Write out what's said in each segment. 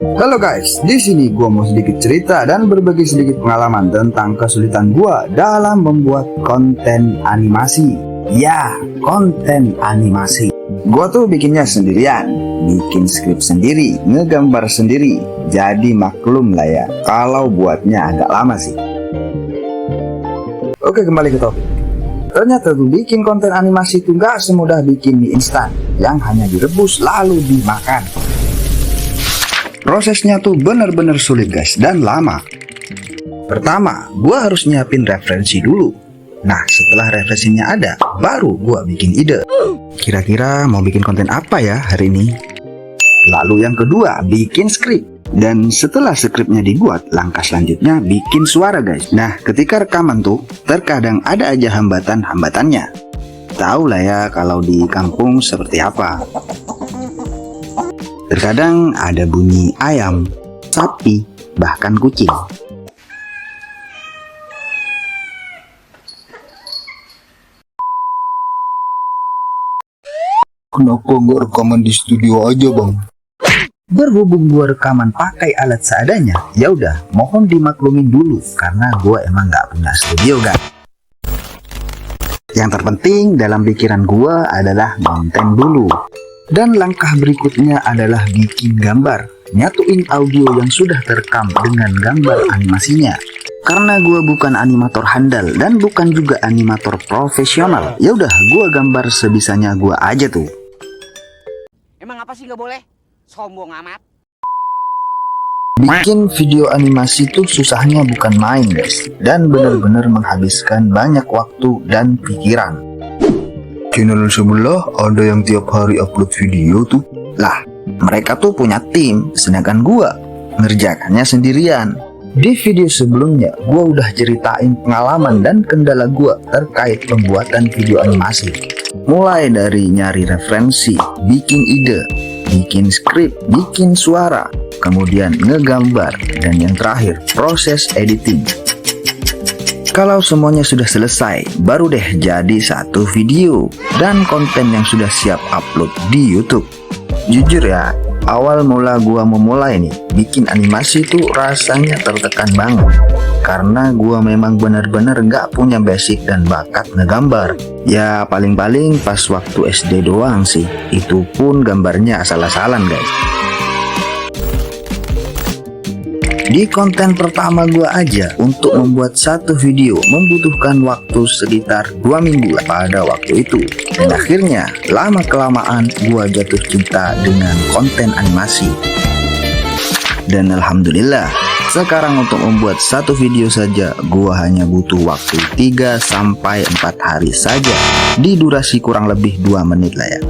Halo guys, di sini gua mau sedikit cerita dan berbagi sedikit pengalaman tentang kesulitan gua dalam membuat konten animasi. Ya, konten animasi. Gua tuh bikinnya sendirian, bikin skrip sendiri, ngegambar sendiri. Jadi maklum lah ya, kalau buatnya agak lama sih. Oke, kembali ke topik. Ternyata tuh bikin konten animasi itu gak semudah bikin mie instan yang hanya direbus lalu dimakan. Prosesnya tuh bener-bener sulit guys dan lama. Pertama, gua harus nyiapin referensi dulu. Nah, setelah referensinya ada, baru gua bikin ide. Kira-kira mau bikin konten apa ya hari ini? Lalu yang kedua, bikin skrip. Dan setelah skripnya dibuat, langkah selanjutnya bikin suara guys. Nah, ketika rekaman tuh, terkadang ada aja hambatan-hambatannya. Tahu lah ya kalau di kampung seperti apa. Terkadang ada bunyi ayam, sapi, bahkan kucing. Kenapa nggak rekaman di studio aja bang? Berhubung gua rekaman pakai alat seadanya, ya udah, mohon dimaklumin dulu karena gua emang nggak punya studio guys. Yang terpenting dalam pikiran gua adalah konten dulu. Dan langkah berikutnya adalah bikin gambar, nyatuin audio yang sudah terekam dengan gambar animasinya. Karena gua bukan animator handal dan bukan juga animator profesional, ya udah gua gambar sebisanya gua aja tuh. Emang apa sih nggak boleh? Sombong amat. Bikin video animasi tuh susahnya bukan main guys, dan benar-benar menghabiskan banyak waktu dan pikiran. Channel sebelah ada yang tiap hari upload video tuh. Lah, mereka tuh punya tim, sedangkan gua ngerjakannya sendirian. Di video sebelumnya, gua udah ceritain pengalaman dan kendala gua terkait pembuatan video animasi. Mulai dari nyari referensi, bikin ide, bikin skrip, bikin suara, kemudian ngegambar, dan yang terakhir proses editing. Kalau semuanya sudah selesai, baru deh jadi satu video dan konten yang sudah siap upload di YouTube. Jujur ya, awal mula gua memulai nih bikin animasi tuh rasanya tertekan banget karena gua memang benar-benar gak punya basic dan bakat ngegambar. Ya paling-paling pas waktu SD doang sih, itu pun gambarnya asal-asalan guys. Di konten pertama gua aja untuk membuat satu video membutuhkan waktu sekitar 2 minggu pada waktu itu. Dan akhirnya lama-kelamaan gua jatuh cinta dengan konten animasi. Dan alhamdulillah, sekarang untuk membuat satu video saja gua hanya butuh waktu 3-4 hari saja, di durasi kurang lebih 2 menit lah ya.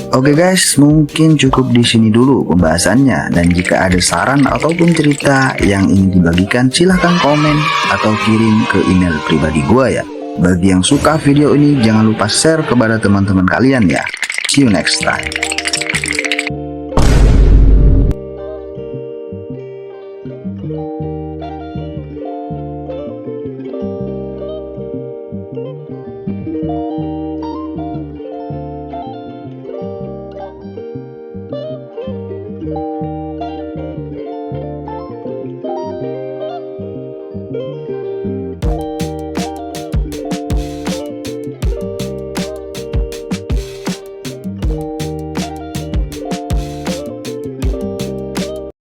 Oke guys, mungkin cukup di sini dulu pembahasannya, dan jika ada saran ataupun cerita yang ingin dibagikan silahkan komen atau kirim ke email pribadi gua ya. Bagi yang suka video ini jangan lupa share kepada teman-teman kalian ya. See you next time.